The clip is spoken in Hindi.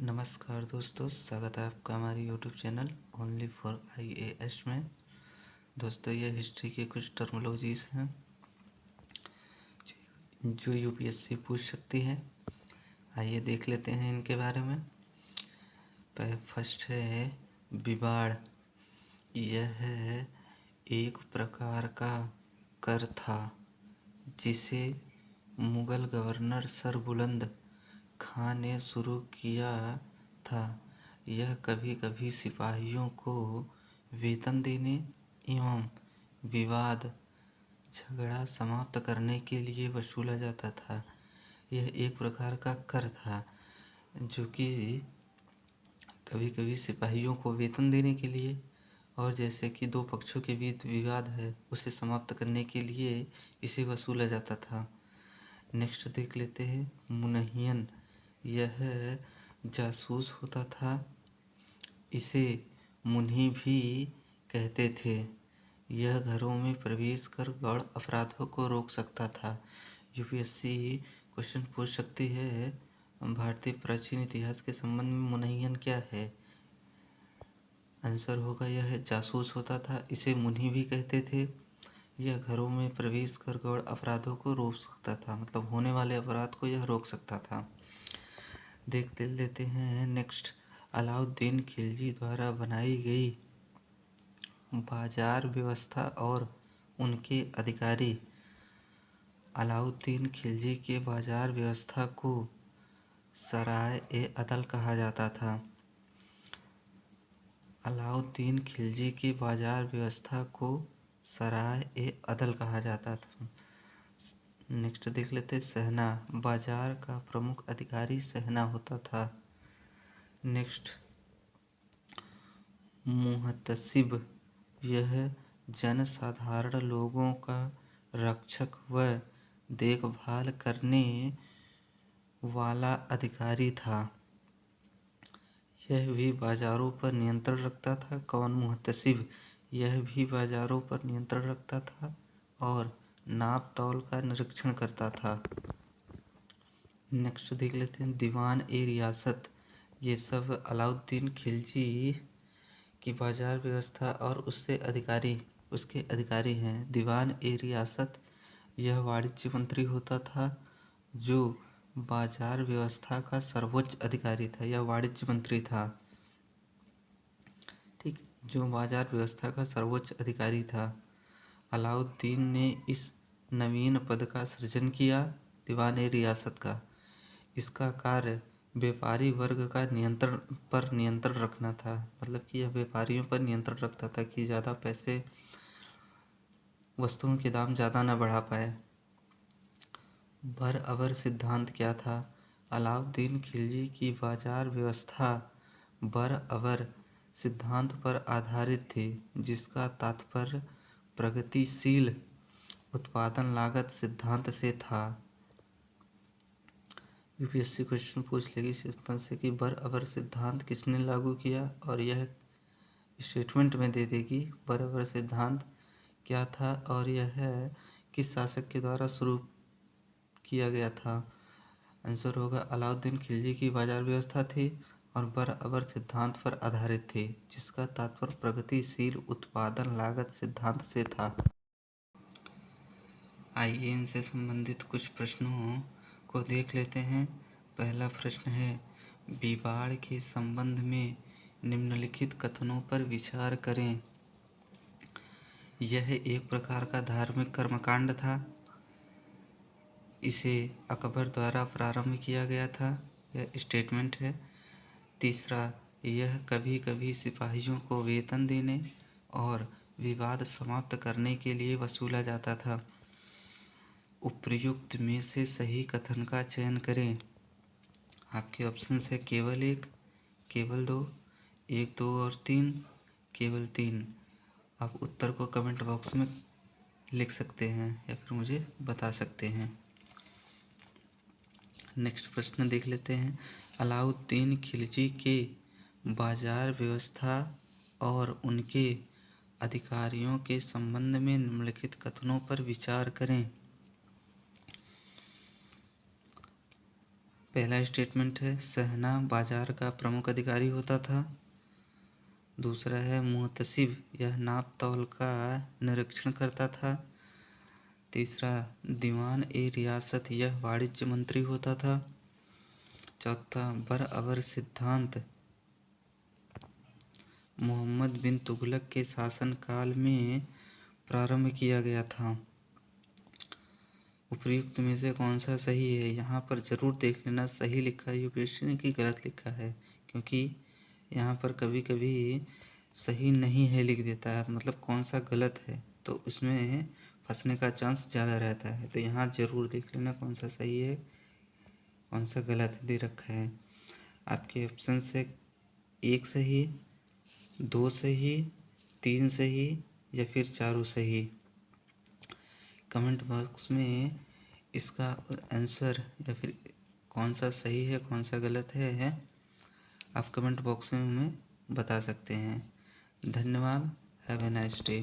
नमस्कार दोस्तों, स्वागत है आपका हमारे YouTube channel only for IAS में। दोस्तों, ये हिस्ट्री के कुछ टर्मोलॉजीज हैं जो यूपीएससी पूछ सकती है। आइए देख लेते हैं इनके बारे में। फर्स्ट है विवाड़। यह एक प्रकार का कर था जिसे मुगल गवर्नर सर बुलंद खां ने शुरू किया था। यह कभी कभी सिपाहियों को वेतन देने एवं विवाद झगड़ा समाप्त करने के लिए वसूला जाता था। यह एक प्रकार का कर था जो कि कभी कभी सिपाहियों को वेतन देने के लिए और जैसे कि दो पक्षों के बीच विवाद है उसे समाप्त करने के लिए इसे वसूला जाता था। नेक्स्ट देख लेते हैं मुनहियन। यह जासूस होता था। इसे मुन्ही भी कहते थे। यह घरों में प्रवेश कर गौण अपराधों को रोक सकता था। यूपीएससी क्वेश्चन पूछ सकती है, भारतीय प्राचीन इतिहास के संबंध में मुनहियन क्या है? आंसर होगा यह जासूस होता था। इसे मुन्ही भी कहते थे। यह घरों में प्रवेश कर गौण अपराधों को रोक सकता था, मतलब होने वाले अपराध को यह रोक सकता था। देखते लेते हैं नेक्स्ट। अलाउद्दीन खिलजी द्वारा बनाई गई बाजार व्यवस्था और उनके अधिकारी। अलाउद्दीन खिलजी के बाजार व्यवस्था को सराय-ए-अदल कहा जाता था। अलाउद्दीन खिलजी की बाजार व्यवस्था को सराय-ए-अदल कहा जाता था। नेक्स्ट देख लेते हैं सहना। बाजार का प्रमुख अधिकारी सहना होता था। नेक्स्ट मुहतसिब। यह जनसाधारण लोगों का रक्षक व देखभाल करने वाला अधिकारी था। यह भी बाजारों पर नियंत्रण रखता था। कौन? मुहतसिब। यह भी बाजारों पर नियंत्रण रखता था और नाप तौल का निरीक्षण करता था। नेक्स्ट देख लेते हैं दीवान-ए-रियासत। ये सब अलाउद्दीन खिलजी की बाजार व्यवस्था और उसके अधिकारी हैं। दीवान-ए-रियासत यह वाणिज्य मंत्री होता था जो बाजार व्यवस्था का सर्वोच्च अधिकारी था। यह वाणिज्य मंत्री था, ठीक, जो बाजार व्यवस्था का सर्वोच्च अधिकारी था। अलाउद्दीन ने इस नवीन पद का सृजन किया, दीवान-ए-रियासत का। इसका कार्य व्यापारी वर्ग का नियंत्रण रखना था, मतलब कि यह व्यापारियों पर नियंत्रण रखता था कि ज़्यादा पैसे, वस्तुओं के दाम ज़्यादा न बढ़ा पाए। बर-अबर सिद्धांत क्या था? अलाउद्दीन खिलजी की बाजार व्यवस्था बर-अबर सिद्धांत पर आधारित थी, जिसका तात्पर्य प्रगतिशील उत्पादन लागत सिद्धांत से था। यूपीएससी क्वेश्चन पूछ लेगी सिंपल से कि बर-अबर सिद्धांत किसने लागू किया, और यह स्टेटमेंट में दे देगी बर-अबर सिद्धांत क्या था और यह किस शासक के द्वारा शुरू किया गया था। आंसर होगा अलाउद्दीन खिलजी की बाजार व्यवस्था थी और बर-अबर सिद्धांत पर आधारित थी, जिसका तात्पर्य प्रगतिशील उत्पादन लागत सिद्धांत से था। आइए इनसे संबंधित कुछ प्रश्नों को देख लेते हैं। पहला प्रश्न है, विवाड़ के संबंध में निम्नलिखित कथनों पर विचार करें। यह एक प्रकार का धार्मिक कर्मकांड था। इसे अकबर द्वारा प्रारंभ किया गया था, यह स्टेटमेंट है। तीसरा, यह कभी कभी सिपाहियों को वेतन देने और विवाद समाप्त करने के लिए वसूला जाता था। उपर्युक्त में से सही कथन का चयन करें। आपके ऑप्शन है केवल 1, केवल 2, 1, 2 और 3, केवल 3। आप उत्तर को कमेंट बॉक्स में लिख सकते हैं या फिर मुझे बता सकते हैं। नेक्स्ट प्रश्न देख लेते हैं। अलाउद्दीन खिलजी के बाजार व्यवस्था और उनके अधिकारियों के संबंध में निम्नलिखित कथनों पर विचार करें। पहला स्टेटमेंट है सहना बाजार का प्रमुख अधिकारी होता था। दूसरा है मुहतसिब यह नाप तौल का निरीक्षण करता था। तीसरा दीवान ए रियासत यह वाणिज्य मंत्री होता था। चौथा बरअबर सिद्धांत मोहम्मद बिन तुगलक के शासनकाल में प्रारंभ किया गया था। उपयुक्त में से कौन सा सही है? यहाँ पर ज़रूर देख लेना सही लिखा है यूपीएससी ने कि गलत लिखा है, क्योंकि यहाँ पर कभी कभी सही नहीं है लिख देता है, मतलब कौन सा गलत है तो उसमें फंसने का चांस ज़्यादा रहता है। तो यहाँ ज़रूर देख लेना कौन सा सही है कौन सा गलत दे रखा है। आपके ऑप्शन से 1 सही, 2 सही, 3 सही या फिर चारों सही। कमेंट बॉक्स में इसका आंसर या फिर कौन सा सही है कौन सा गलत है आप कमेंट बॉक्स में हमें बता सकते हैं। धन्यवाद। Have a nice day.